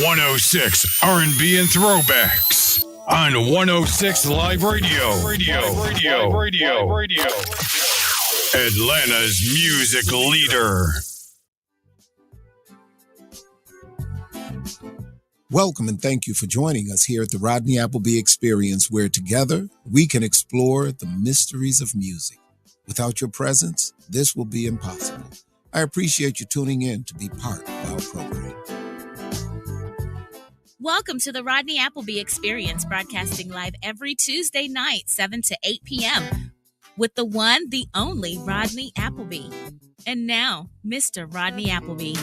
106 R&B and throwbacks on 106 Live Radio. Atlanta's music leader. Welcome and thank you for joining us here at the Rodney Appleby Experience, where together we can explore the mysteries of music. Without your presence, this will be impossible. I appreciate you tuning in to be part of our program. Welcome to the Rodney Appleby Experience, broadcasting live every Tuesday night, 7 to 8 p.m. with the one, the only Rodney Appleby. And now, Mr. Rodney Appleby.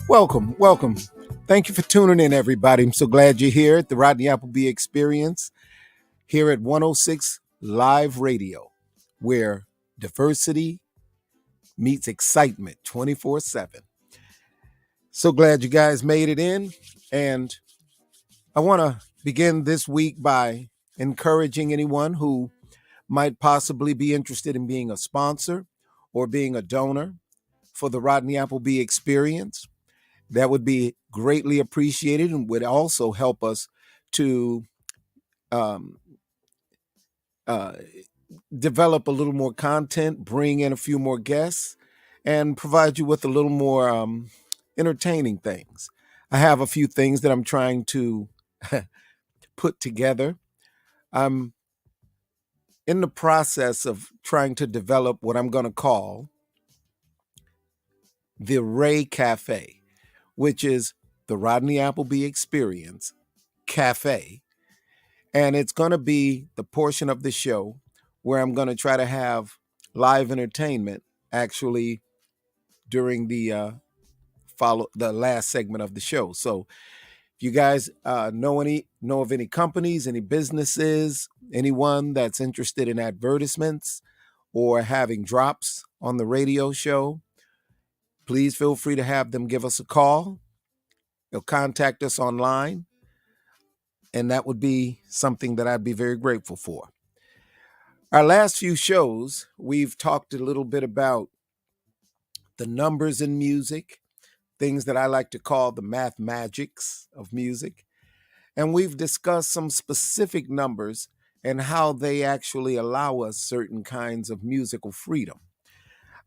Welcome. Thank you for tuning in, everybody. I'm so glad you're here at the Rodney Appleby Experience here at 106 Live Radio, where diversity meets excitement 24/7. So glad you guys made it in. And I want to begin this week by encouraging anyone who might possibly be interested in being a sponsor or being a donor for the Rodney Appleby Experience. That would be greatly appreciated and would also help us to develop a little more content, bring in a few more guests, and provide you with a little more entertaining things. I have a few things that I'm trying to put together. I'm in the process of trying to develop what I'm going to call the Ray Cafe, which is the Rodney Appleby Experience Cafe. And it's going to be the portion of the show where I'm going to try to have live entertainment actually during the last segment of the show. So if you guys know of any companies, any businesses, anyone that's interested in advertisements or having drops on the radio show, please feel free to have them give us a call. They'll contact us online, and that would be something that I'd be very grateful for. Our last few shows, we've talked a little bit about the numbers in music, things that I like to call the math magics of music. And we've discussed some specific numbers and how they actually allow us certain kinds of musical freedom.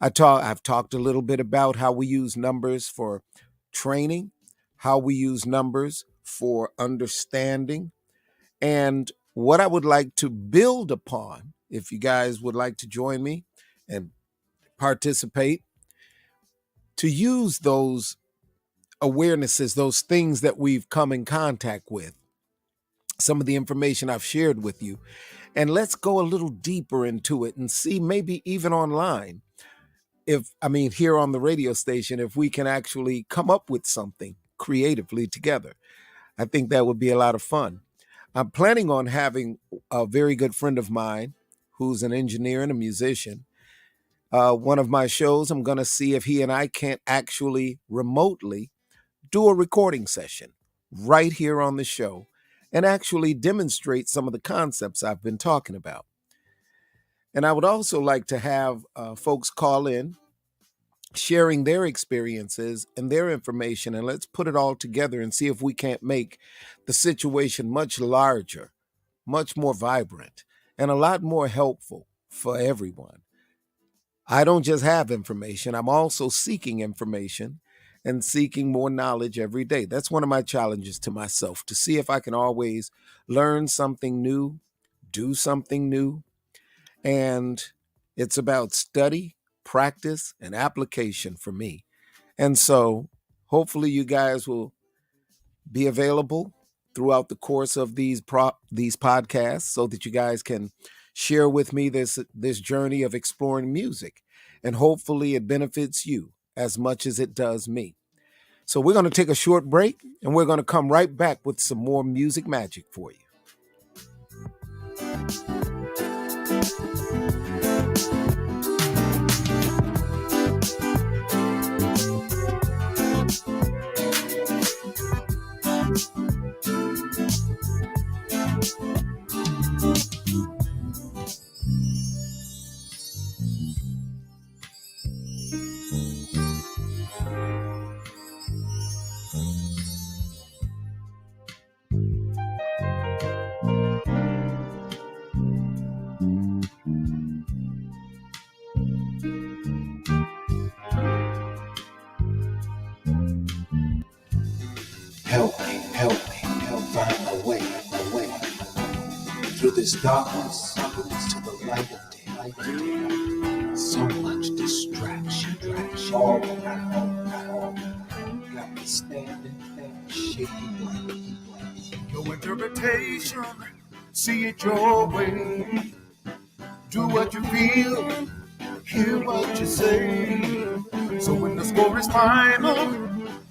I've talked a little bit about how we use numbers for training, how we use numbers for understanding, and what I would like to build upon, if you guys would like to join me and participate, to use those awarenesses, those things that we've come in contact with, some of the information I've shared with you, and let's go a little deeper into it and see, maybe even online, here on the radio station, if we can actually come up with something creatively together. I think that would be a lot of fun. I'm planning on having a very good friend of mine who's an engineer and a musician. One of my shows, I'm going to see if he and I can't actually remotely do a recording session right here on the show and actually demonstrate some of the concepts I've been talking about. And I would also like to have folks call in, sharing their experiences and their information, and let's put it all together and see if we can't make the situation much larger, much more vibrant, and a lot more helpful for everyone. I don't just have information, I'm also seeking information and seeking more knowledge every day. That's one of my challenges to myself, to see if I can always learn something new, do something new. And it's about study, practice, and application for me. And so hopefully you guys will be available throughout the course of these podcasts so that you guys can share with me this journey of exploring music. And hopefully it benefits you as much as it does me. So we're going to take a short break and we're going to come right back with some more music magic for you. help find a way through this darkness to the light of day. So much distraction, all around. Got me standing there, shaking. Your interpretation, see it your way. Do what you feel, hear what you say. So when the score is final,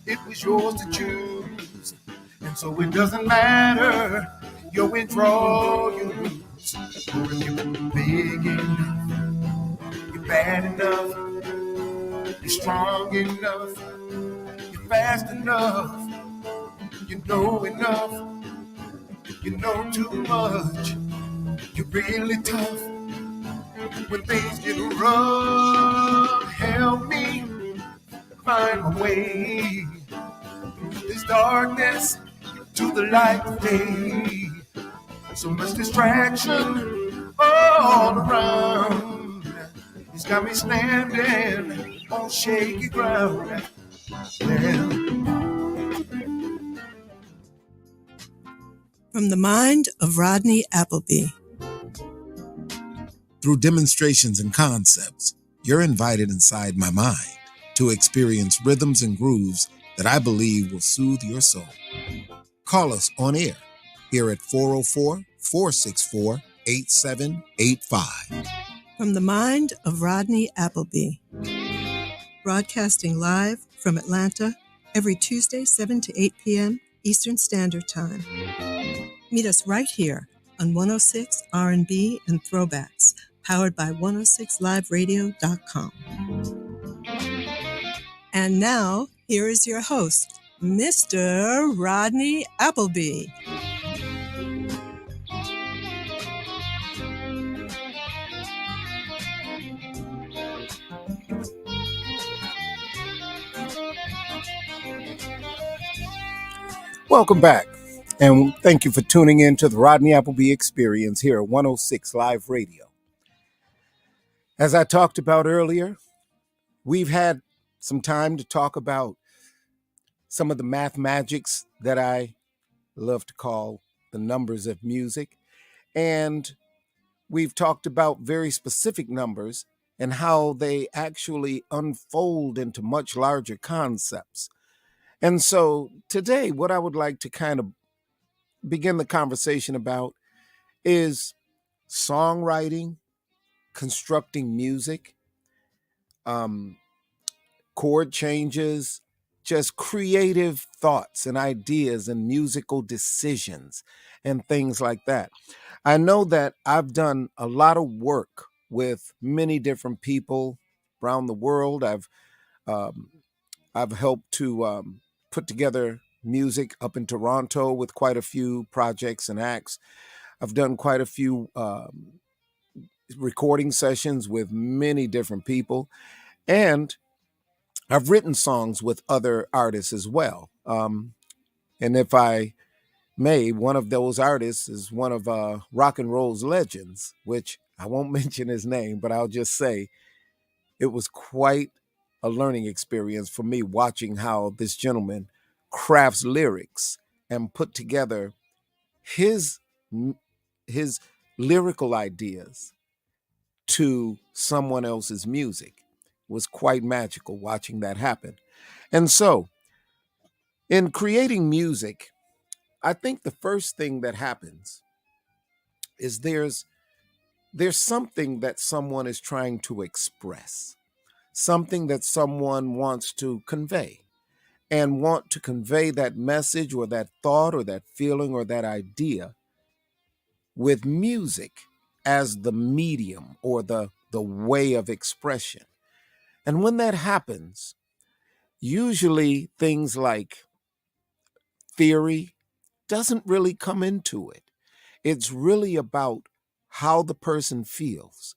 it was yours to choose. And so it doesn't matter, you win, draw, you lose. Or if you're big enough, you're bad enough, you're strong enough, you're fast enough, you know enough, you know too much, you're really tough. When things get rough, help me find a way through this darkness to the light of day. So much distraction all around. It's got me standing on shaky ground. Yeah. From the mind of Rodney Appleby. Through demonstrations and concepts, you're invited inside my mind to experience rhythms and grooves that I believe will soothe your soul. Call us on air here at 404-464-8785. From the mind of Rodney Appleby. Broadcasting live from Atlanta every Tuesday, 7 to 8 p.m. Eastern Standard Time. Meet us right here on 106 R&B and Throwbacks, powered by 106liveradio.com. And now, here is your host, Mr. Rodney Appleby. Welcome back, and thank you for tuning in to the Rodney Appleby Experience here at 106 Live Radio. As I talked about earlier, we've had some time to talk about some of the math magics that I love to call the numbers of music, and we've talked about very specific numbers and how they actually unfold into much larger concepts. And so today, what I would like to kind of begin the conversation about is songwriting, constructing music, chord changes, just creative thoughts and ideas and musical decisions and things like that. I know that I've done a lot of work with many different people around the world. I've helped to put together music up in Toronto with quite a few projects and acts. I've done quite a few recording sessions with many different people, and I've written songs with other artists as well. And if I may, one of those artists is one of rock and roll's legends, which I won't mention his name, but I'll just say it was quite a learning experience for me watching how this gentleman crafts lyrics and put together his lyrical ideas to someone else's music. It was quite magical watching that happen. And so, in creating music, I think the first thing that happens is there's something that someone is trying to express, something that someone wants to convey, and want to convey that message or that thought or that feeling or that idea with music as the medium or the way of expression. And when that happens, usually things like theory doesn't really come into it. It's really about how the person feels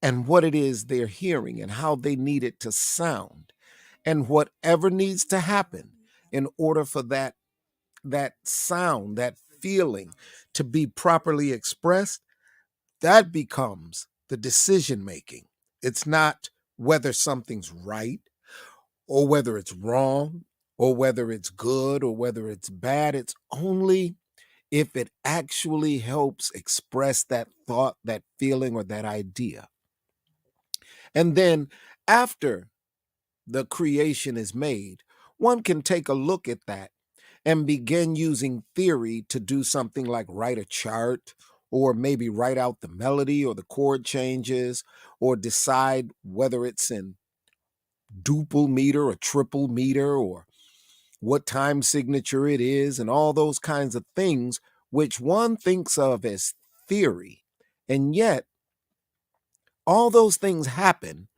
and what it is they're hearing and how they need it to sound and whatever needs to happen in order for that sound, that feeling to be properly expressed. That becomes the decision making. It's not whether something's right or whether it's wrong or whether it's good or whether it's bad. It's only if it actually helps express that thought, that feeling, or that idea. And then after the creation is made, one can take a look at that and begin using theory to do something like write a chart, or maybe write out the melody or the chord changes, or decide whether it's in duple meter or triple meter, or what time signature it is, and all those kinds of things, which one thinks of as theory. And yet, all those things happen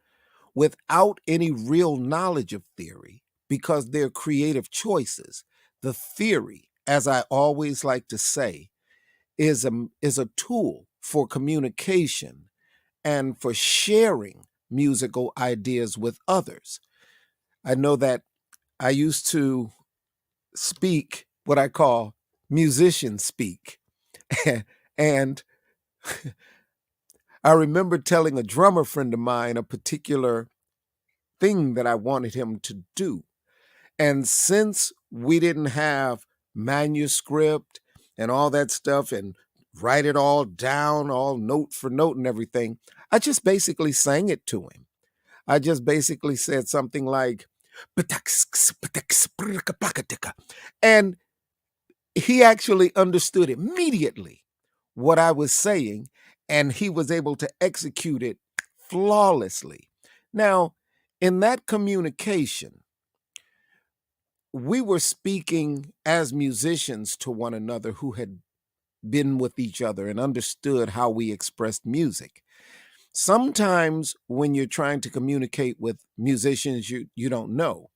without any real knowledge of theory because they're creative choices. The theory, as I always like to say, is a tool for communication and for sharing musical ideas with others. I know that I used to speak what I call musician speak. And I remember telling a drummer friend of mine a particular thing that I wanted him to do. And since we didn't have manuscript and all that stuff and write it all down, all note for note and everything, I just basically sang it to him. I just basically said something like, and he actually understood immediately what I was saying, and he was able to execute it flawlessly. Now, in that communication, we were speaking as musicians to one another who had been with each other and understood how we expressed music. Sometimes when you're trying to communicate with musicians you don't know,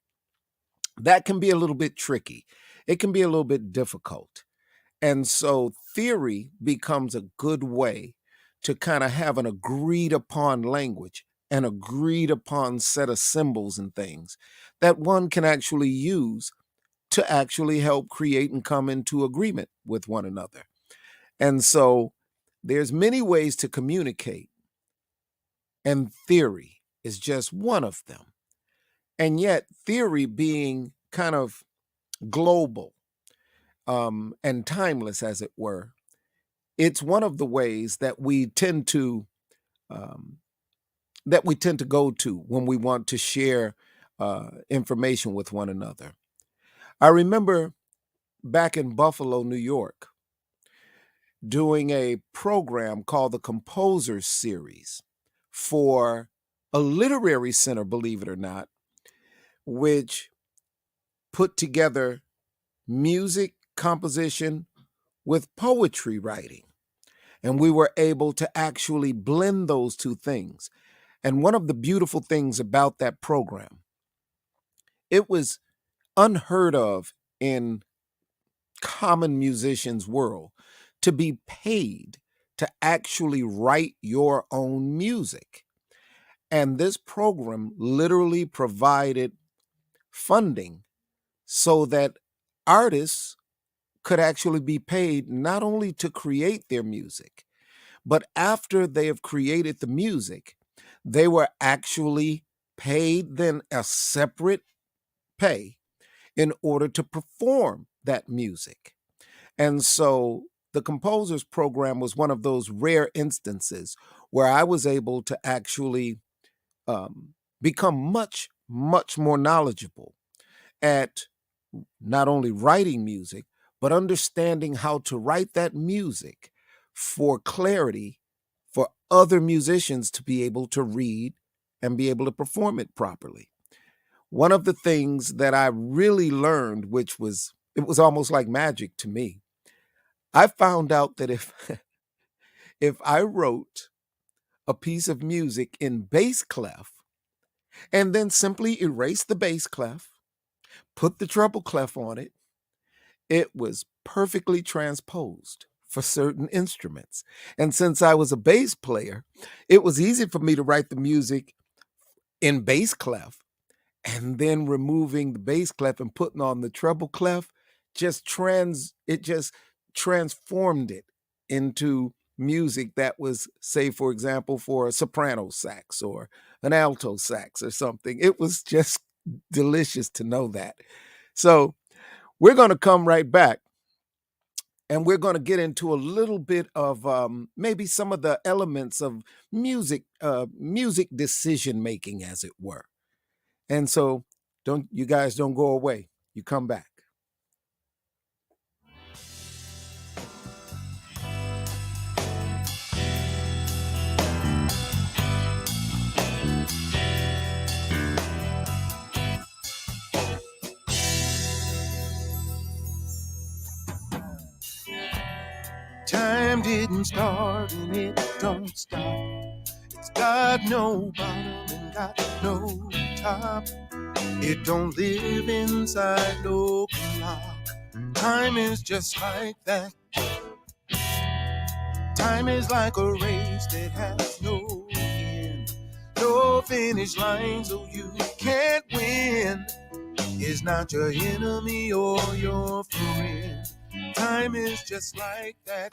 that can be a little bit tricky. It can be a little bit difficult. And so theory becomes a good way to kind of have an agreed upon language, an agreed upon set of symbols and things that one can actually use to actually help create and come into agreement with one another. And so there's many ways to communicate, and theory is just one of them. And yet theory being kind of global and timeless, as it were, it's one of the ways that we tend to go to when we want to share information with one another. I remember back in Buffalo, New York, doing a program called the Composers Series for a literary center, believe it or not, which put together music composition with poetry writing. And we were able to actually blend those two things. And one of the beautiful things about that program, it was unheard of in common musicians' world to be paid to actually write your own music. And this program literally provided funding so that artists could actually be paid not only to create their music, but after they have created the music, they were actually paid then a separate pay in order to perform that music. And so the Composers Program was one of those rare instances where I was able to actually become much, much more knowledgeable at not only writing music, but understanding how to write that music for clarity for other musicians to be able to read and be able to perform it properly. One of the things that I really learned, it was almost like magic to me. I found out that if I wrote a piece of music in bass clef and then simply erased the bass clef, put the treble clef on it, it was perfectly transposed for certain instruments. And since I was a bass player, it was easy for me to write the music in bass clef, and then removing the bass clef and putting on the treble clef it just transformed it into music that was, say, for example, for a soprano sax or an alto sax or something. It was just delicious to know that. So we're going to come right back, and we're going to get into a little bit of maybe some of the elements of music decision making, as it were. And so you guys don't go away. You come back. Time didn't start and it don't stop. It's got no bottom and got no top. It don't live inside no clock. Time is just like that. Time is like a race that has no end, no finish line, so you can't win. It's not your enemy or your friend. Time is just like that.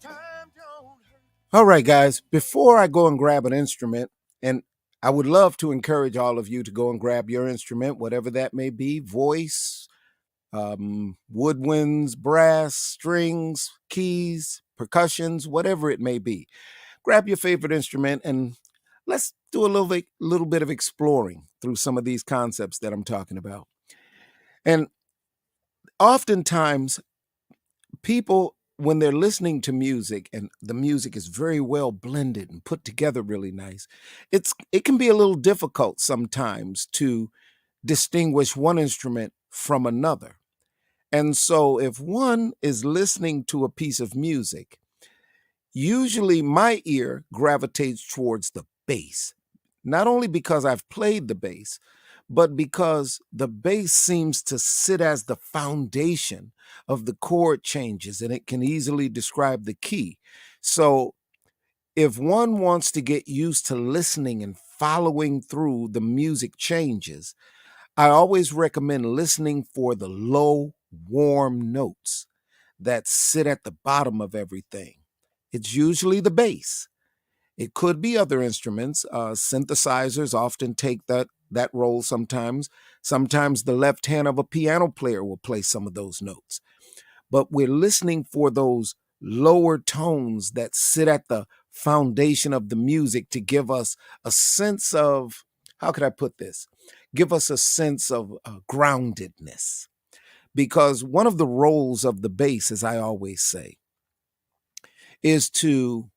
Time don't hurt. All right, guys, before I go and grab an instrument, and I would love to encourage all of you to go and grab your instrument, whatever that may be, voice, woodwinds, brass, strings, keys, percussions, whatever it may be. Grab your favorite instrument and let's do a little bit of exploring through some of these concepts that I'm talking about. And oftentimes, people, when they're listening to music and the music is very well blended and put together really nice, it can be a little difficult sometimes to distinguish one instrument from another. And so if one is listening to a piece of music, usually my ear gravitates towards the bass, not only because I've played the bass, but because the bass seems to sit as the foundation of the chord changes and it can easily describe the key. So if one wants to get used to listening and following through the music changes, I always recommend listening for the low, warm notes that sit at the bottom of everything. It's usually the bass. It could be other instruments. Synthesizers often take that role sometimes. Sometimes the left hand of a piano player will play some of those notes. But we're listening for those lower tones that sit at the foundation of the music to give us a sense of, how could I put this? Give us a sense of groundedness. Because one of the roles of the bass, as I always say, is to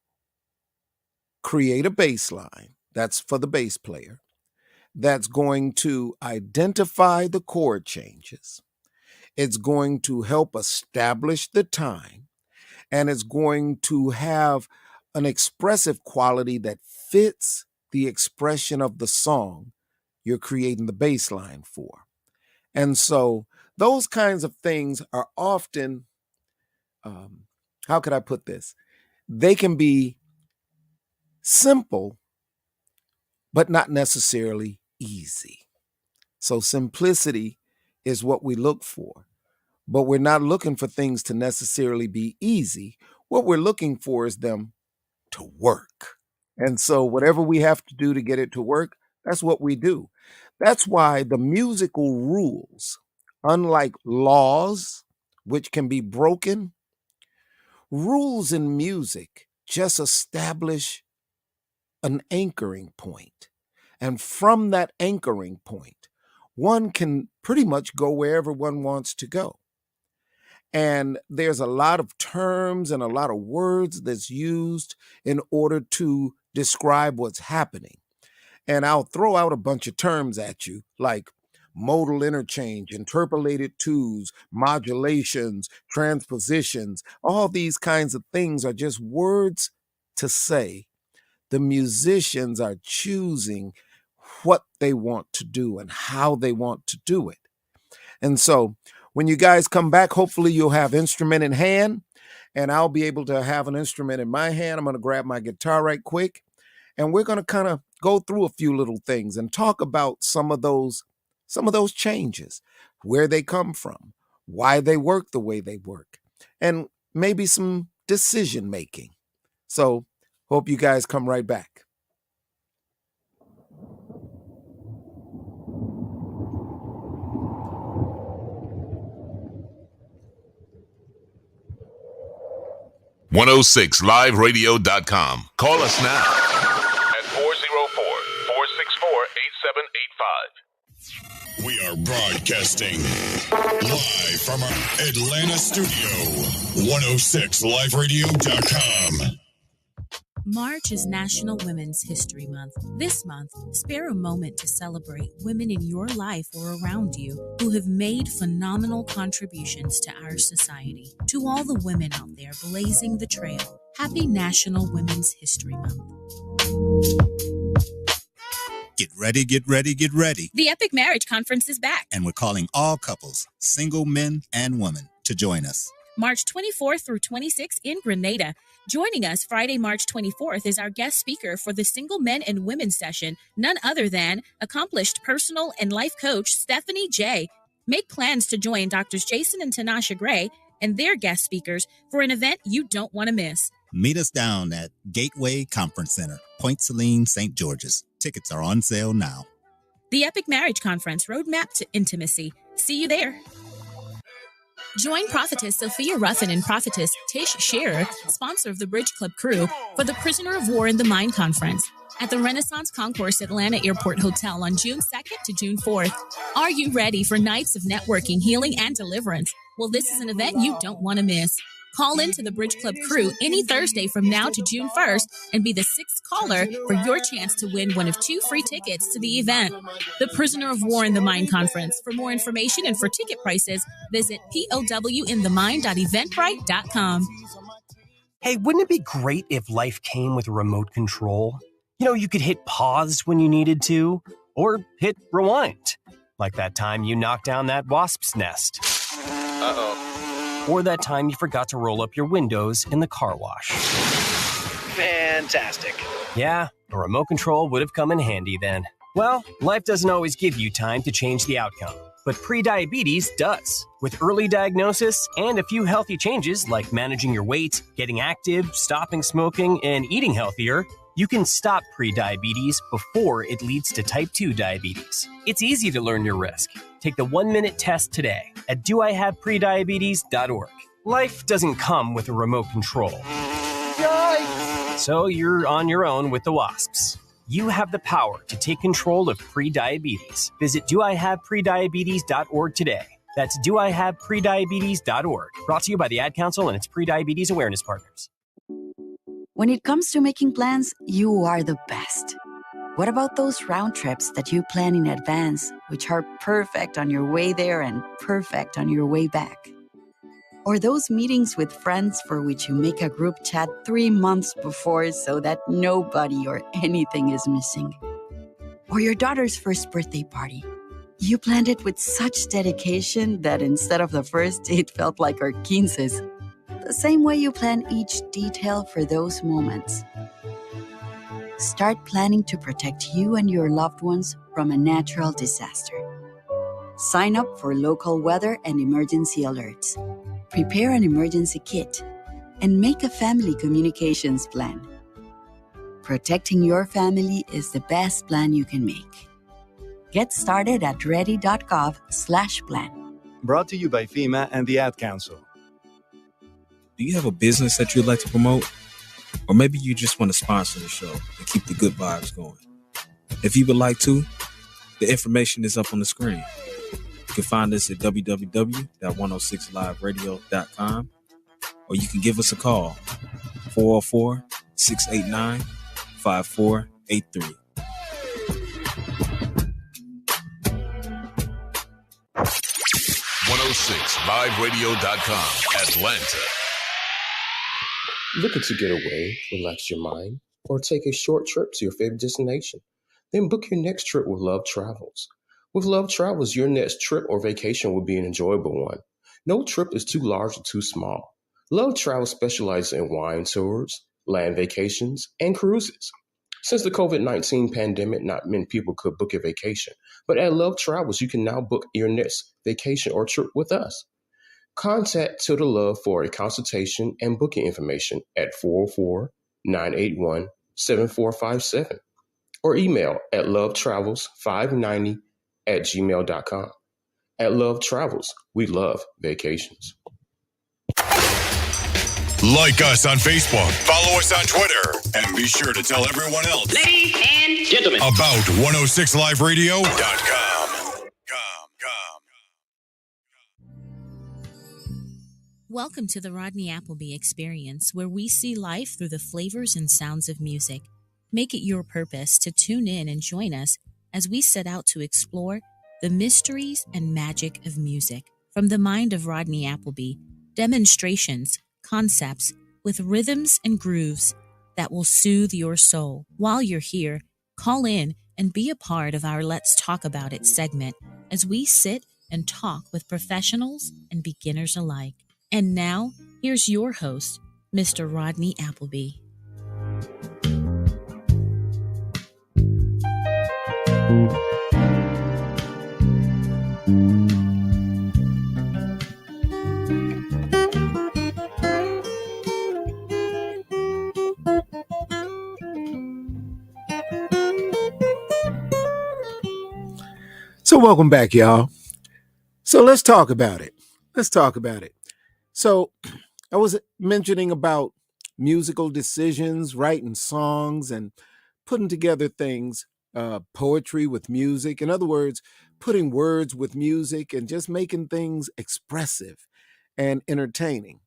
create a bass line, that's for the bass player, that's going to identify the chord changes. It's going to help establish the time, and it's going to have an expressive quality that fits the expression of the song you're creating the bass line for. And so those kinds of things are often, how could I put this? They can be simple, but not necessarily easy. So simplicity is what we look for, but we're not looking for things to necessarily be easy. What we're looking for is them to work. And so whatever we have to do to get it to work, that's what we do. That's why the musical rules, unlike laws, which can be broken, rules in music just establish an anchoring point. And from that anchoring point, one can pretty much go wherever one wants to go. And there's a lot of terms and a lot of words that's used in order to describe what's happening. And I'll throw out a bunch of terms at you, like modal interchange, interpolated twos, modulations, transpositions. All these kinds of things are just words to say the musicians are choosing what they want to do and how they want to do it. And so when you guys come back, hopefully you'll have instrument in hand, and I'll be able to have an instrument in my hand. I'm going to grab my guitar right quick, and we're going to kind of go through a few little things and talk about some of those changes, where they come from, why they work the way they work, and maybe some decision making. So hope you guys come right back. 106liveradio.com. Call us now at 404-464-8785. We are broadcasting live from our Atlanta studio. 106liveradio.com. March is National Women's History Month. This month, spare a moment to celebrate women in your life or around you who have made phenomenal contributions to our society. To all the women out there blazing the trail, happy National Women's History Month. Get ready, get ready, get ready. The Epic Marriage Conference is back. And we're calling all couples, single men and women, to join us. March 24th through 26th in Grenada. Joining us Friday, March 24th is our guest speaker for the Single Men and Women session, none other than accomplished personal and life coach Stephanie J. Make plans to join Drs. Jason and Tanasha Gray and their guest speakers for an event you don't want to miss. Meet us down at Gateway Conference Center, Point Celine, St. George's. Tickets are on sale now. The Epic Marriage Conference, Roadmap to Intimacy. See you there. Join Prophetess Sophia Ruffin and Prophetess Tish Shearer, sponsor of the Bridge Club crew, for the Prisoner of War in the Mind Conference at the Renaissance Concourse Atlanta Airport Hotel on June 2nd to June 4th. Are you ready for nights of networking, healing, and deliverance? Well, this is an event you don't want to miss. Call into the Bridge Club crew any Thursday from now to June 1st and be the 6th caller for your chance to win one of 2 free tickets to the event. The Prisoner of War in the Mind Conference. For more information and for ticket prices, visit powinthemind.eventbrite.com. Hey, wouldn't it be great if life came with a remote control? You know, you could hit pause when you needed to, or hit rewind. Like that time you knocked down that wasp's nest. Uh-oh. Or that time you forgot to roll up your windows in the car wash. Fantastic. Yeah, a remote control would have come in handy then. Well, life doesn't always give you time to change the outcome, but prediabetes does. With early diagnosis and a few healthy changes like managing your weight, getting active, stopping smoking, and eating healthier, you can stop prediabetes before it leads to type 2 diabetes. It's easy to learn your risk. Take the 1-minute test today at doihaveprediabetes.org. Life doesn't come with a remote control. Yikes! So you're on your own with the wasps. You have the power to take control of prediabetes. Visit doihaveprediabetes.org today. That's doihaveprediabetes.org. Brought to you by the Ad Council and its Prediabetes Awareness Partners. When it comes to making plans, you are the best. What about those round trips that you plan in advance, which are perfect on your way there and perfect on your way back? Or those meetings with friends for which you make a group chat 3 months before so that nobody or anything is missing? Or your daughter's first birthday party. You planned it with such dedication that instead of the first, it felt like our 15s. The same way you plan each detail for those moments. Start planning to protect you and your loved ones from a natural disaster. Sign up for local weather and emergency alerts. Prepare an emergency kit and make a family communications plan. Protecting your family is the best plan you can make. Get started at ready.gov/plan. Brought to you by FEMA and the Ad Council. Do you have a business that you'd like to promote? Or maybe you just want to sponsor the show and keep the good vibes going. If you would like to, the information is up on the screen. You can find us at www.106liveradio.com, or you can give us a call, 404-689-5483. .106liveradio.com, Atlanta. Looking to get away, relax your mind, or take a short trip to your favorite destination? Then book your next trip with Love Travels. With Love Travels, your next trip or vacation will be an enjoyable one. No trip is too large or too small. Love Travels specializes in wine tours, land vacations, and cruises. Since the COVID-19 pandemic, not many people could book a vacation, but at Love Travels, you can now book your next vacation or trip with us. Contact Tilda Love for a consultation and booking information at 404-981-7457 or email at lovetravels590@gmail.com. At Love Travels, we love vacations. Like us on Facebook, follow us on Twitter, and be sure to tell everyone else. Ladies and gentlemen. About 106liveradio.com. Welcome to the Rodney Appleby Experience, where we see life through the flavors and sounds of music. Make it your purpose to tune in and join us as we set out to explore the mysteries and magic of music. From the mind of Rodney Appleby, demonstrations, concepts with rhythms and grooves that will soothe your soul. While you're here, call in and be a part of our Let's Talk About It segment as we sit and talk with professionals and beginners alike. And now, here's your host, Mr. Rodney Appleby. So welcome back, y'all. So let's talk about it. So I was mentioning about musical decisions, writing songs, and putting together things, poetry with music. In other words, putting words with music and just making things expressive and entertaining.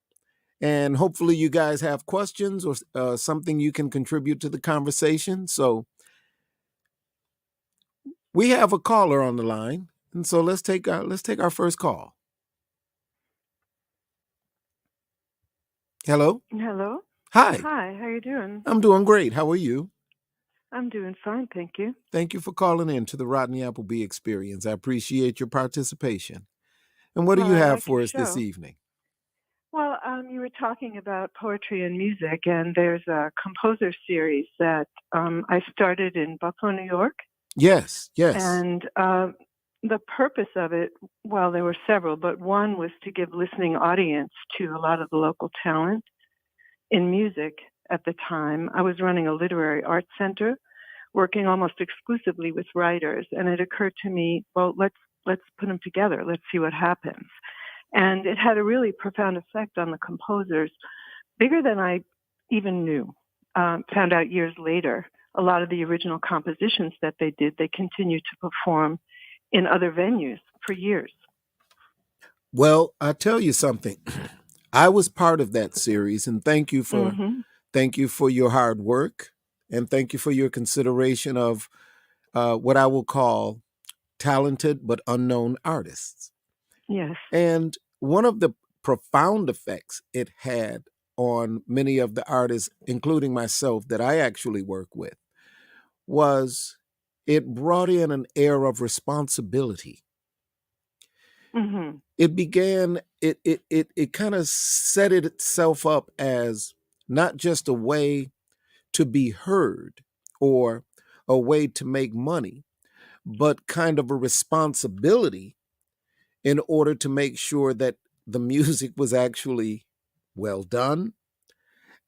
And hopefully you guys have questions or something you can contribute to the conversation. So we have a caller on the line, and so let's take our first call. Hello. Hello. Hi. Hi. How you doing? I'm doing great. How are you? I'm doing fine, thank you. Thank you for calling in to the Rodney Appleby Experience. I appreciate your participation. And what do you have for us this evening? Well, you were talking about poetry and music, and there's a composer series that I started in Buffalo, New York. Yes. And the purpose of it, well, there were several, but one was to give listening audience to a lot of the local talent in music at the time. I was running a literary arts center, working almost exclusively with writers, and it occurred to me, well, let's put them together. Let's see what happens. And it had a really profound effect on the composers, bigger than I even knew. Found out years later, a lot of the original compositions that they did, they continued to perform in other venues for years. Well, I'll tell you something. I was part of that series, and thank you for your hard work, and thank you for your consideration of what I will call talented but unknown artists. Yes. And one of the profound effects it had on many of the artists, including myself, that I actually work with, was it brought in an air of responsibility. Mm-hmm. It began, it kind of set itself up as not just a way to be heard or a way to make money, but kind of a responsibility in order to make sure that the music was actually well done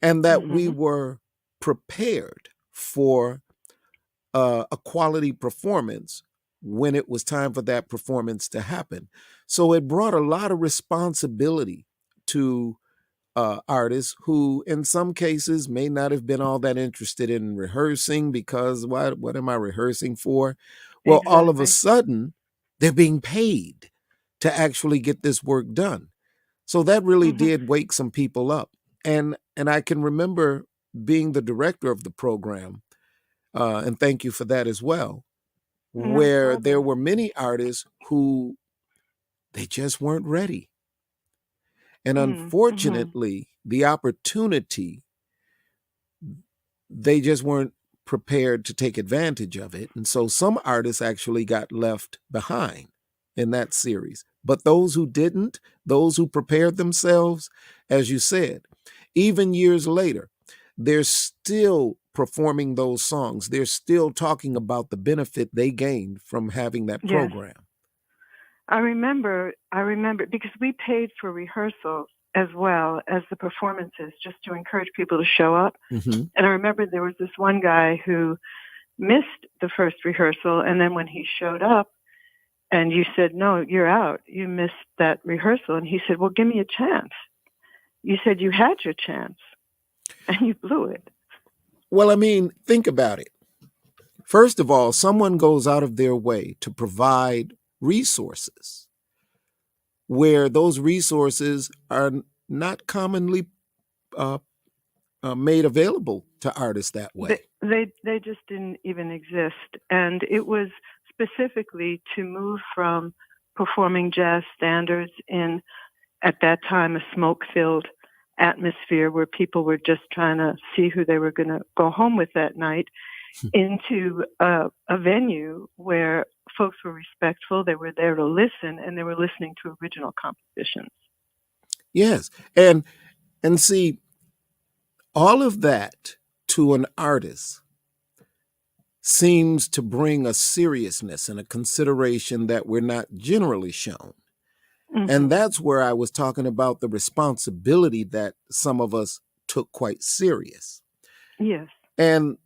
and that we were prepared for a quality performance when it was time for that performance to happen. So it brought a lot of responsibility to artists who in some cases may not have been all that interested in rehearsing because what am I rehearsing for? Well, all of a sudden they're being paid to actually get this work done. So that really did wake some people up. And I can remember being the director of the program, and thank you for that as well, where there were many artists who they just weren't ready. And unfortunately, the opportunity, they just weren't prepared to take advantage of it. And so some artists actually got left behind in that series. But those who didn't, those who prepared themselves, as you said, even years later, they're still performing those songs. They're still talking about the benefit they gained from having that program. I remember because we paid for rehearsals as well as the performances just to encourage people to show up. And I remember there was this one guy who missed the first rehearsal, and then when he showed up and you said, no, you're out, you missed that rehearsal. And he said, well, give me a chance. you said you had your chance and you blew it. Well, I mean, think about it. First of all, someone goes out of their way to provide resources where those resources are not commonly uh, made available to artists that way. They just didn't even exist. And it was specifically to move from performing jazz standards in, at that time, a smoke-filled atmosphere where people were just trying to see who they were going to go home with that night, into a venue where folks were respectful, they were there to listen, and they were listening to original compositions. Yes. And see, all of that to an artist seems to bring a seriousness and a consideration that we're not generally shown. Mm-hmm. And that's where I was talking about the responsibility that some of us took quite serious. Yes. And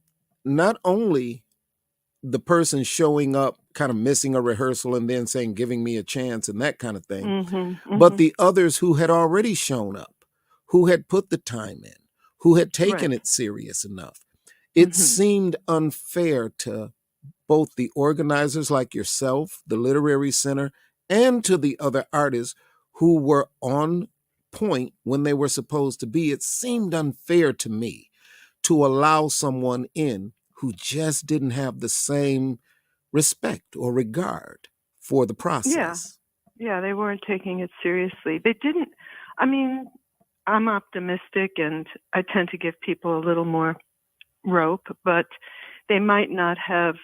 not only the person showing up, kind of missing a rehearsal and then saying, giving me a chance and that kind of thing, but the others who had already shown up, who had put the time in, who had taken it serious enough. It seemed unfair to both the organizers like yourself, the Literary Center, and to the other artists who were on point when they were supposed to be. It seemed unfair to me to allow someone in who just didn't have the same respect or regard for the process. Yeah, they weren't taking it seriously. They didn't. I mean, I'm optimistic and I tend to give people a little more rope, but they might not have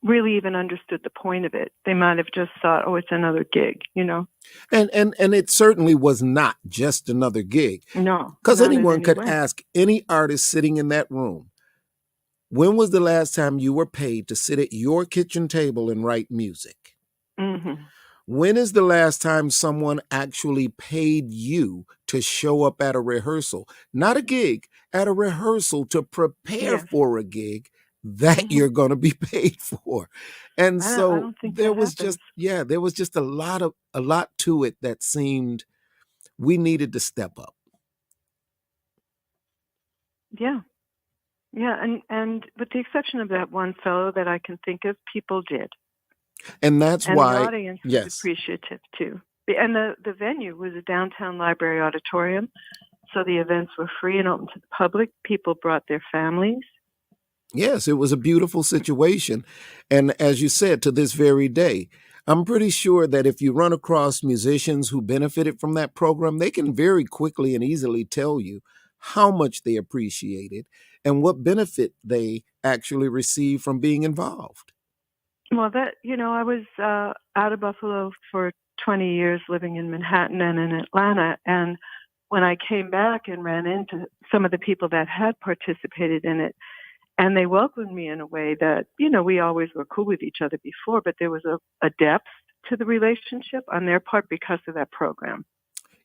really even understood the point of it. They might have just thought, oh, it's another gig, you know? And it certainly was not just another gig. No. Because anyone could ask any artist sitting in that room, when was the last time you were paid to sit at your kitchen table and write music? When is the last time someone actually paid you to show up at a rehearsal? Not a gig, at a rehearsal to prepare for a gig that you're going to be paid for. And so there was just a lot to it that seemed we needed to step up. Yeah. And with the exception of that one fellow that I can think of, people did. And that's why the audience was appreciative too. And the venue was a downtown library auditorium, so the events were free and open to the public. People brought their families. Yes, it was a beautiful situation. And as you said, to this very day, I'm pretty sure that if you run across musicians who benefited from that program, they can very quickly and easily tell you how much they appreciate it and what benefit they actually receive from being involved. Well, I was out of Buffalo for 20 years, living in Manhattan and in Atlanta. And when I came back and ran into some of the people that had participated in it, and they welcomed me in a way that, we always were cool with each other before, but there was a depth to the relationship on their part because of that program.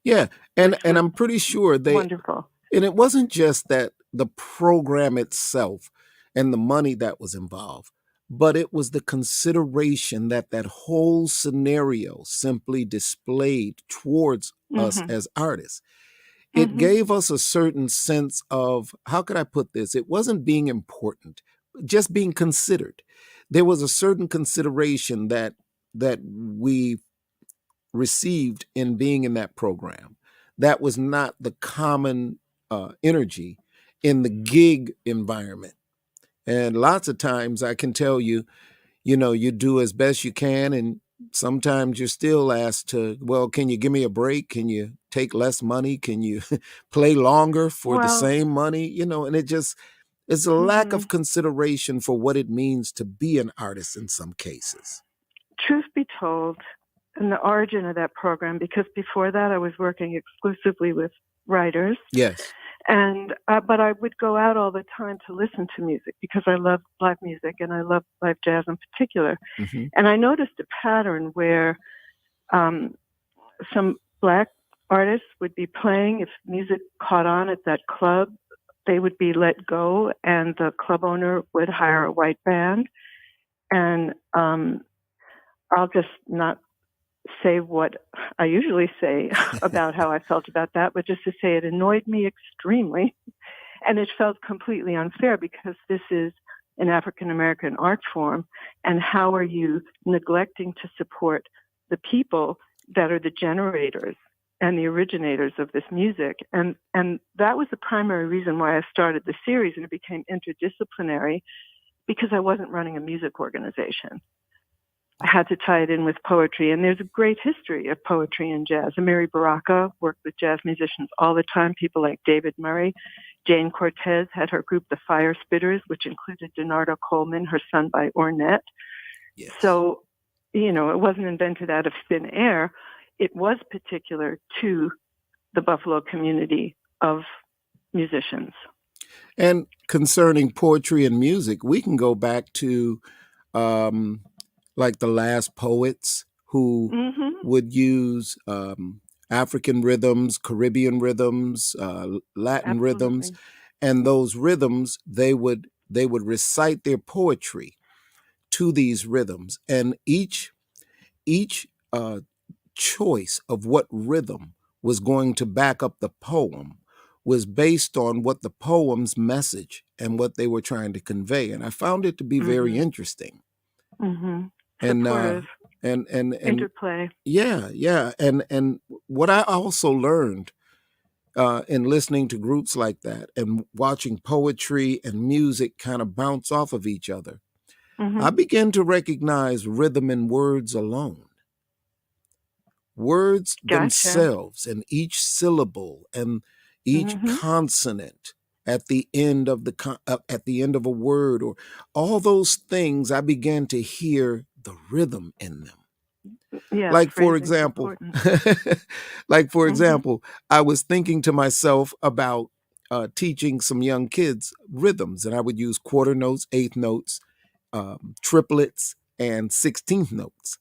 Yeah, and I'm pretty sure wonderful. And it wasn't just that the program itself and the money that was involved, but it was the consideration that whole scenario simply displayed towards us as artists. It gave us a certain sense of, how could I put this? It wasn't being important, just being considered. There was a certain consideration that we received in being in that program. That was not the common energy in the gig environment. And lots of times I can tell you, you do as best you can, and sometimes you're still asked to, well, can you give me a break? Can you take less money? Can you play longer for the same money? And it's a lack of consideration for what it means to be an artist in some cases. Truth be told, in the origin of that program, because before that I was working exclusively with writers. Yes. And but I would go out all the time to listen to music because I love live music and I love live jazz in particular. And I noticed a pattern where some Black artists would be playing. If music caught on at that club, they would be let go and the club owner would hire a white band. And I'll just not say what I usually say about how I felt about that, but just to say it annoyed me extremely. And it felt completely unfair because this is an African American art form. And how are you neglecting to support the people that are the generators and the originators of this music? And that was the primary reason why I started the series, and it became interdisciplinary because I wasn't running a music organization. I had to tie it in with poetry, and there's a great history of poetry and jazz. Amiri Baraka worked with jazz musicians all the time, people like David Murray. Jane Cortez had her group, the Fire Spitters, which included Donardo Coleman, her son by Ornette. Yes. So, it wasn't invented out of thin air. It was particular to the Buffalo community of musicians. And concerning poetry and music, we can go back to like the last poets who would use African rhythms, Caribbean rhythms, Latin rhythms, and those rhythms, they would recite their poetry to these rhythms, and each choice of what rhythm was going to back up the poem was based on what the poem's message and what they were trying to convey, and I found it to be very interesting. And interplay. Yeah. And what I also learned in listening to groups like that and watching poetry and music kind of bounce off of each other, I began to recognize rhythm in words alone. Words themselves, and each syllable and each consonant at the end of a word, or all those things, I began to hear the rhythm in them. Yeah, like for example, I was thinking to myself about teaching some young kids rhythms, and I would use quarter notes, eighth notes, triplets, and 16th notes.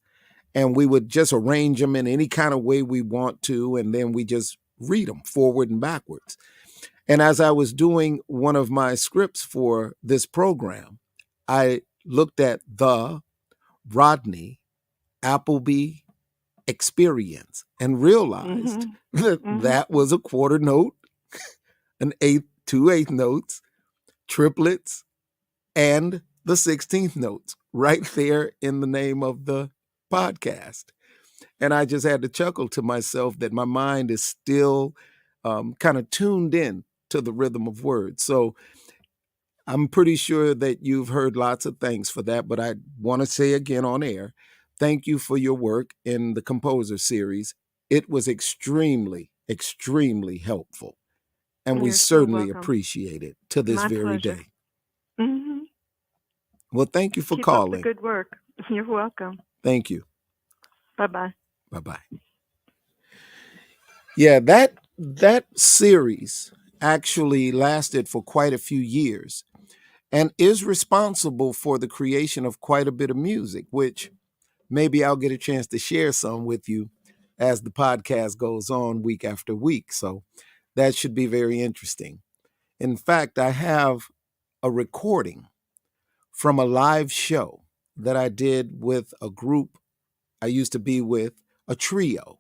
And we would just arrange them in any kind of way we want to, and then we just read them forward and backwards. And as I was doing one of my scripts for this program, I looked at the Rodney Appleby experience and realized that was a quarter note, two eighth notes, triplets, and the 16th notes right there in the name of the podcast. And I just had to chuckle to myself that my mind is still kind of tuned in to the rhythm of words. So I'm pretty sure that you've heard lots of thanks for that, but I want to say again on air, thank you for your work in the Composer series. It was extremely, extremely helpful. And we certainly appreciate it to this very day. Well, thank you for calling. Keep up the good work. You're welcome. Thank you. Bye-bye. Bye-bye. Yeah, that series actually lasted for quite a few years and is responsible for the creation of quite a bit of music, which maybe I'll get a chance to share some with you as the podcast goes on week after week. So that should be very interesting. In fact, I have a recording from a live show that I did with a group I used to be with, a trio.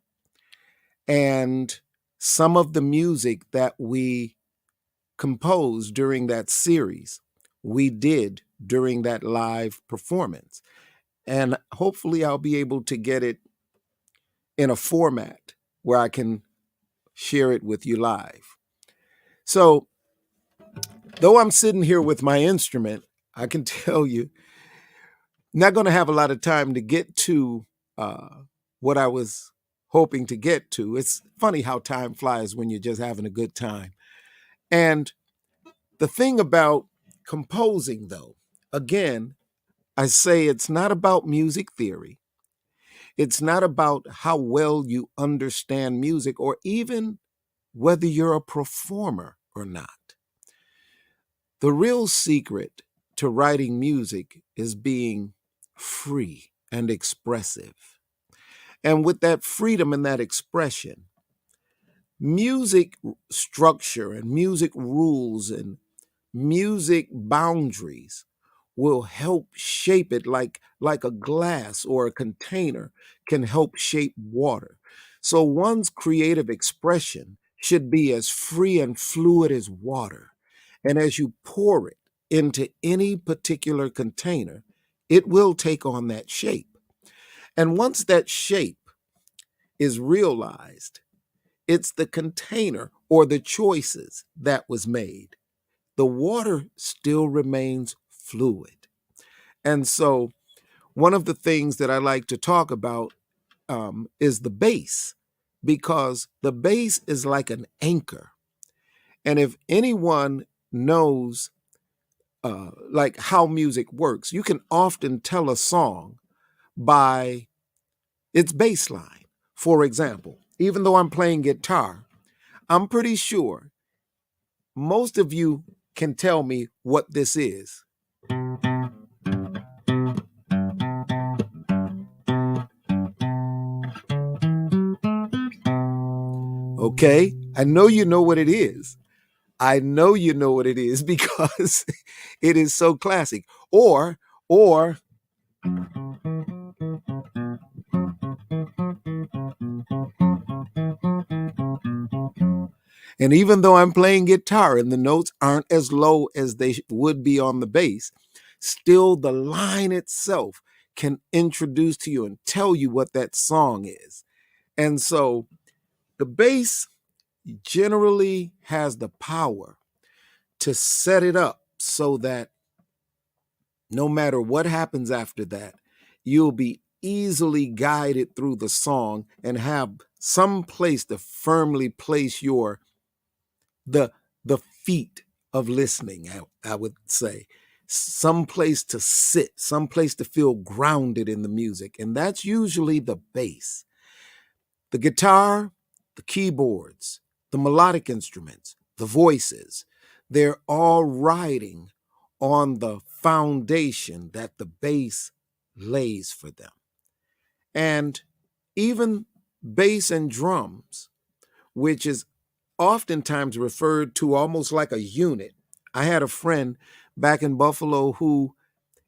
And some of the music that we composed during that series, we did during that live performance. And hopefully I'll be able to get it in a format where I can share it with you live. So, though I'm sitting here with my instrument, I can tell you, not going to have a lot of time to get to what I was hoping to get to. It's funny how time flies when you're just having a good time. And the thing about composing, though, again, I say it's not about music theory. It's not about how well you understand music or even whether you're a performer or not. The real secret to writing music is being free and expressive. And with that freedom and that expression, music structure and music rules and music boundaries will help shape it like a glass or a container can help shape water. So one's creative expression should be as free and fluid as water. And as you pour it into any particular container, it will take on that shape. And once that shape is realized, it's the container or the choices that was made. The water still remains fluid. And so one of the things that I like to talk about is the bass, because the bass is like an anchor. And if anyone knows like how music works, you can often tell a song by its bass line. For example, even though I'm playing guitar, I'm pretty sure most of you can tell me what this is. Okay, I know you know what it is. I know you know what it is because it is so classic. Or, and even though I'm playing guitar and the notes aren't as low as they would be on the bass, still the line itself can introduce to you and tell you what that song is. And so the bass generally has the power to set it up so that no matter what happens after that, you'll be easily guided through the song and have some place to firmly place the feet of listening, I would say. Some place to sit, some place to feel grounded in the music. And that's usually the bass. The guitar, the keyboards, the melodic instruments, the voices, they're all riding on the foundation that the bass lays for them. And even bass and drums, which is oftentimes referred to almost like a unit. I had a friend back in Buffalo who,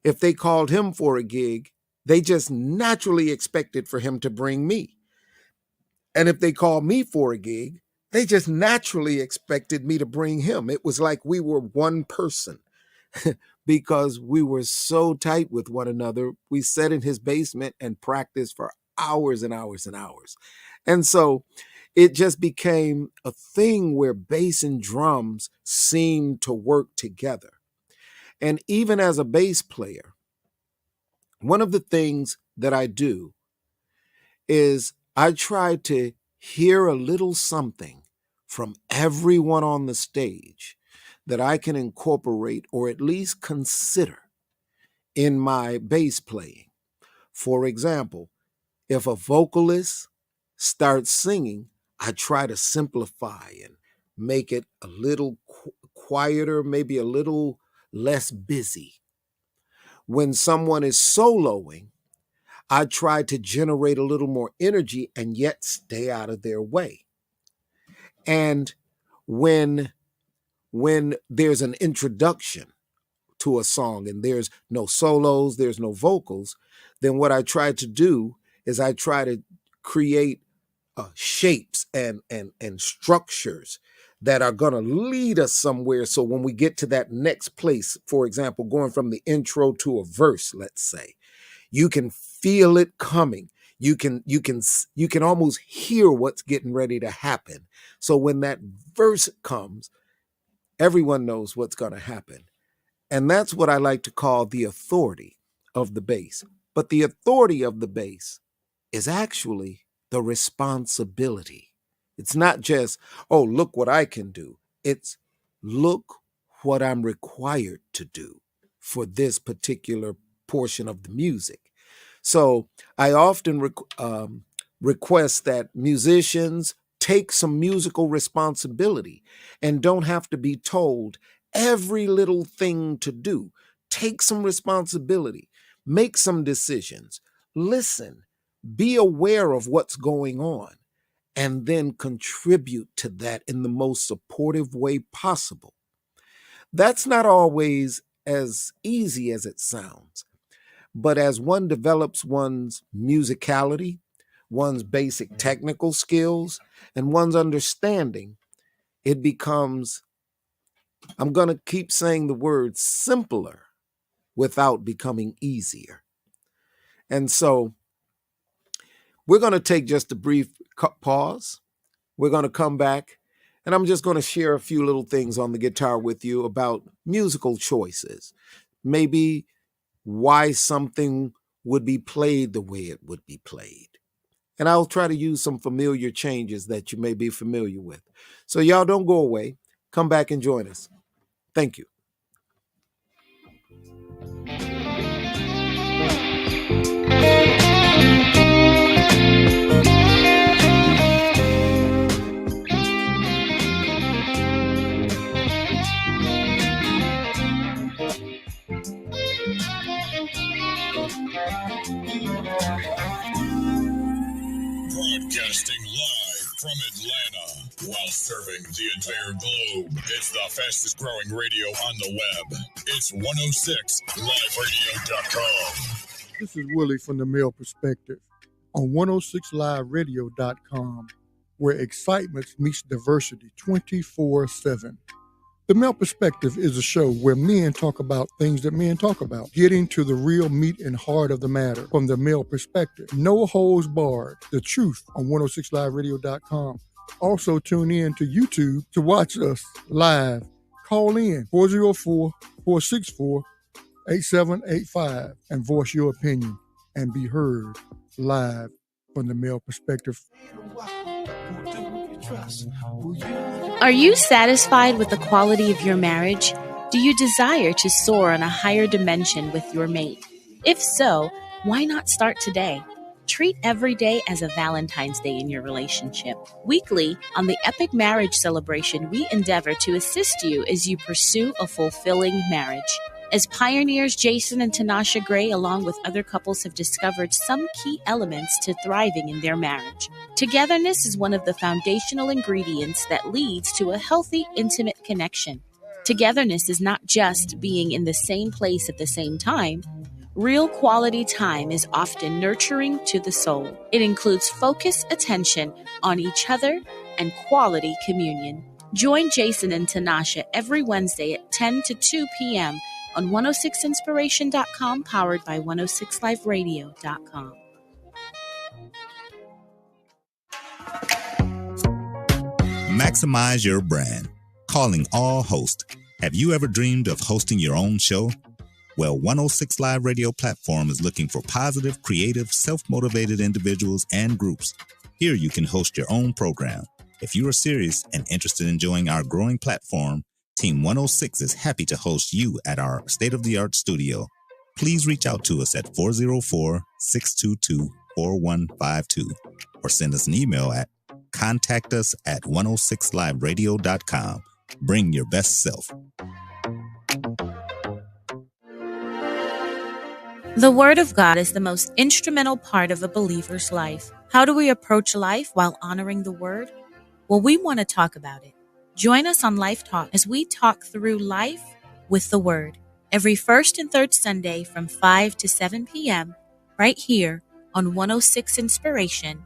if they called him for a gig, they just naturally expected for him to bring me. And if they called me for a gig, they just naturally expected me to bring him. It was like we were one person because we were so tight with one another. We sat in his basement and practiced for hours and hours and hours. And so it just became a thing where bass and drums seemed to work together. And even as a bass player, one of the things that I do is I try to hear a little something from everyone on the stage that I can incorporate or at least consider in my bass playing. For example, if a vocalist starts singing, I try to simplify and make it a little quieter, maybe a little less busy. When someone is soloing, I try to generate a little more energy and yet stay out of their way. And when there's an introduction to a song and there's no solos, there's no vocals, then what I try to do is I try to create shapes and structures that are going to lead us somewhere. So when we get to that next place, for example, going from the intro to a verse, let's say, you can feel it coming. You can almost hear what's getting ready to happen. So when that verse comes, everyone knows what's going to happen. And that's what I like to call the authority of the bass. But the authority of the bass is actually the responsibility. It's not just, oh, look what I can do. It's look what I'm required to do for this particular portion of the music. So I often request that musicians take some musical responsibility and don't have to be told every little thing to do. Take some responsibility, make some decisions, listen, be aware of what's going on, and then contribute to that in the most supportive way possible. That's not always as easy as it sounds. But as one develops one's musicality, one's basic technical skills, and one's understanding, it becomes, I'm going to keep saying the word simpler without becoming easier. And so we're going to take just a brief pause. We're going to come back, and I'm just going to share a few little things on the guitar with you about musical choices. Maybe why something would be played the way it would be played. And I'll try to use some familiar changes that you may be familiar with. So y'all don't go away. Come back and join us. Thank you. Broadcasting live from Atlanta while serving the entire globe. It's the fastest growing radio on the web. It's 106liveradio.com. This is Willie from the Male Perspective on 106liveradio.com, where excitement meets diversity 24/7. The Male Perspective is a show where men talk about things that men talk about, getting to the real meat and heart of the matter from the male perspective. No holds barred. The truth on 106liveradio.com. Also tune in to YouTube to watch us live. Call in 404-464-8785 and voice your opinion and be heard live from the Male Perspective. Are you satisfied with the quality of your marriage? Do you desire to soar on a higher dimension with your mate? If so, why not start today? Treat every day as a Valentine's Day in your relationship. Weekly, on the Epic Marriage Celebration, we endeavor to assist you as you pursue a fulfilling marriage. As pioneers, Jason and Tanasha Gray, along with other couples, have discovered some key elements to thriving in their marriage. Togetherness is one of the foundational ingredients that leads to a healthy, intimate connection. Togetherness is not just being in the same place at the same time. Real quality time is often nurturing to the soul. It includes focused attention on each other and quality communion. Join Jason and Tanasha every Wednesday at 10 to 2 p.m. on 106inspiration.com, powered by 106liveradio.com. Maximize your brand. Calling all hosts. Have you ever dreamed of hosting your own show? Well, 106 Live Radio platform is looking for positive, creative, self-motivated individuals and groups. Here you can host your own program. If you are serious and interested in joining our growing platform, Team 106 is happy to host you at our state-of-the-art studio. Please reach out to us at 404-622-4152 or send us an email at contactus@106liveradio.com. Bring your best self. The Word of God is the most instrumental part of a believer's life. How do we approach life while honoring the Word? Well, we want to talk about it. Join us on Life Talk as we talk through life with the Word every first and third Sunday from 5 to 7 p.m. right here on 106 Inspiration.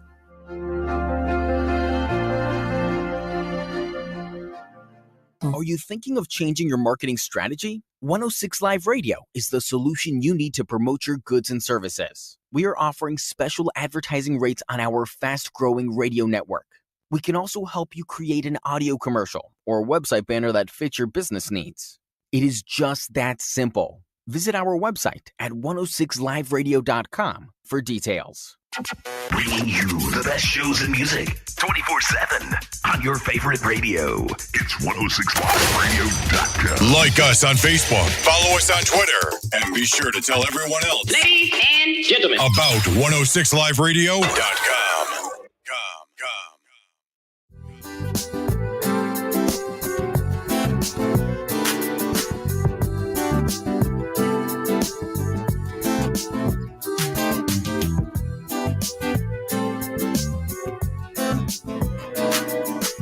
Are you thinking of changing your marketing strategy? 106 Live Radio is the solution you need to promote your goods and services. We are offering special advertising rates on our fast-growing radio network. We can also help you create an audio commercial or a website banner that fits your business needs. It is just that simple. Visit our website at 106liveradio.com for details. Bringing you the best shows in music 24/7 on your favorite radio. It's 106liveradio.com. Like us on Facebook, follow us on Twitter, and be sure to tell everyone else, Ladies and gentlemen, about 106liveradio.com.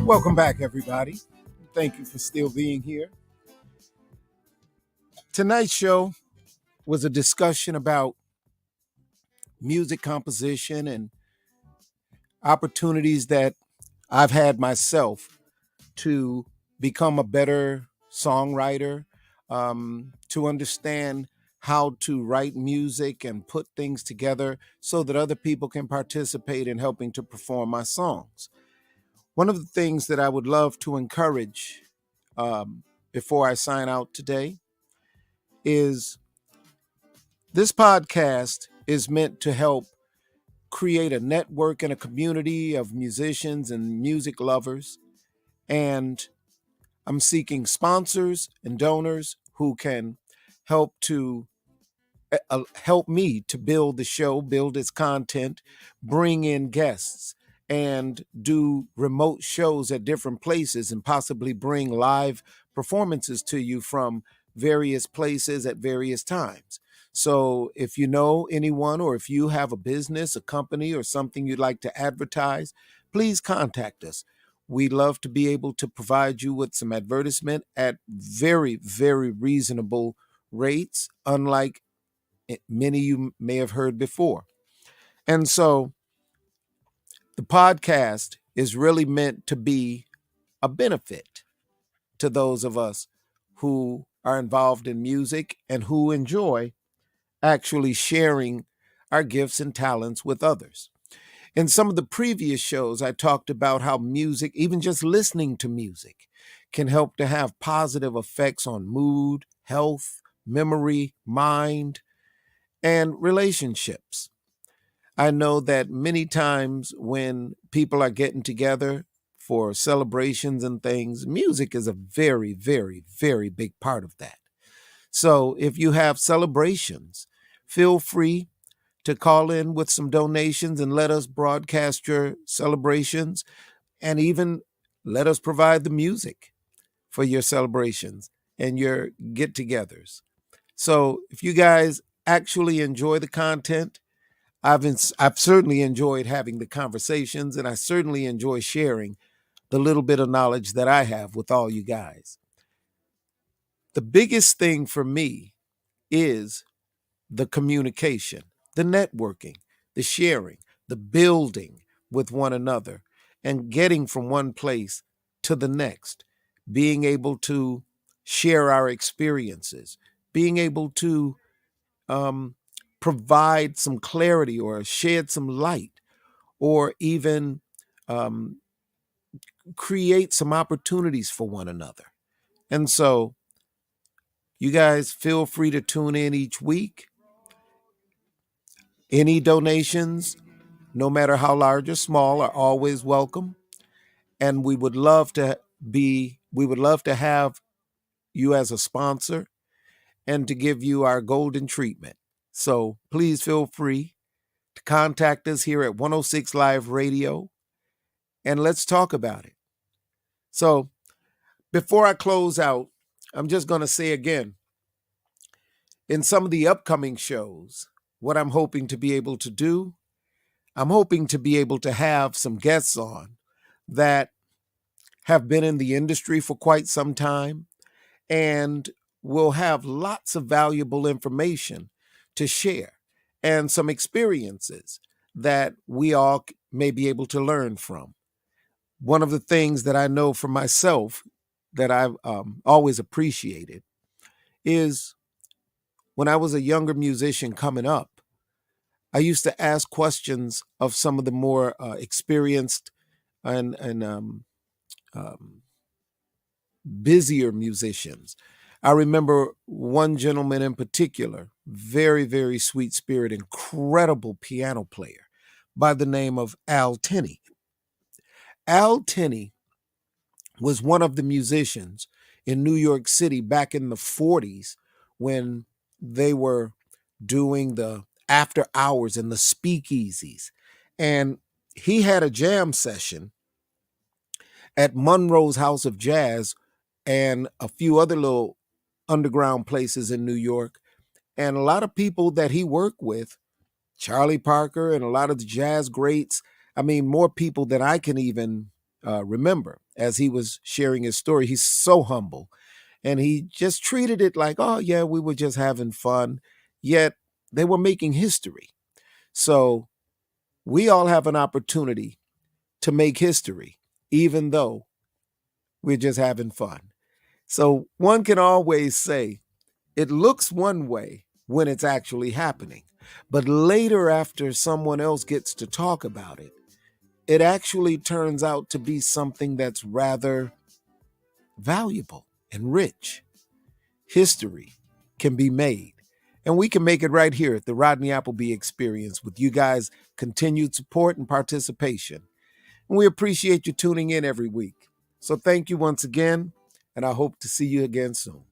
Welcome back, everybody. Thank you for still being here. Tonight's show was a discussion about music composition and opportunities that I've had myself to become a better songwriter, to understand how to write music and put things together so that other people can participate in helping to perform my songs. One of the things that I would love to encourage before I sign out today is this podcast is meant to help create a network and a community of musicians and music lovers. And I'm seeking sponsors and donors who can help to help me to build the show, build its content, bring in guests, and do remote shows at different places and possibly bring live performances to you from various places at various times. So if you know anyone, or if you have a business, a company, or something you'd like to advertise, please contact us. We'd love to be able to provide you with some advertisement at very, very reasonable rates, unlike many you may have heard before. And so the podcast is really meant to be a benefit to those of us who are involved in music and who enjoy actually sharing our gifts and talents with others. In some of the previous shows, I talked about how music, even just listening to music, can help to have positive effects on mood, health, memory, mind, and relationships. I know that many times when people are getting together for celebrations and things, music is a very, very, very big part of that. So if you have celebrations, feel free to call in with some donations and let us broadcast your celebrations, and even let us provide the music for your celebrations and your get-togethers. So if you guys actually enjoy the content, I've certainly enjoyed having the conversations, and I certainly enjoy sharing the little bit of knowledge that I have with all you guys. The biggest thing for me is the communication, the networking, the sharing, the building with one another, and getting from one place to the next, being able to share our experiences, being able to provide some clarity or shed some light, or even create some opportunities for one another. And so you guys feel free to tune in each week. Any donations, no matter how large or small, are always welcome. And we would love to have you as a sponsor and to give you our golden treatment. So please feel free to contact us here at 106 Live Radio, and let's talk about it. So before I close out, I'm just going to say again, in some of the upcoming shows, what I'm hoping to be able to do, I'm hoping to be able to have some guests on that have been in the industry for quite some time and will have lots of valuable information to share and some experiences that we all may be able to learn from. One of the things that I know for myself that I've always appreciated is when I was a younger musician coming up, I used to ask questions of some of the more experienced and busier musicians. I remember one gentleman in particular, very, very sweet spirit, incredible piano player by the name of Al Tenney. Al Tenney was one of the musicians in New York City back in the 40s when they were doing the after hours and the speakeasies. And he had a jam session at Monroe's House of Jazz and a few other little underground places in New York. And a lot of people that he worked with, Charlie Parker and a lot of the jazz greats, I mean, more people than I can even remember, as he was sharing his story. He's so humble. And he just treated it like, oh, yeah, we were just having fun. Yet they were making history. So we all have an opportunity to make history, even though we're just having fun. So one can always say it looks one way when it's actually happening. But later, after someone else gets to talk about it, it actually turns out to be something that's rather valuable and rich. History can be made, and we can make it right here at the Rodney Appleby Experience with you guys' continued support and participation. And we appreciate you tuning in every week. So thank you once again, and I hope to see you again soon.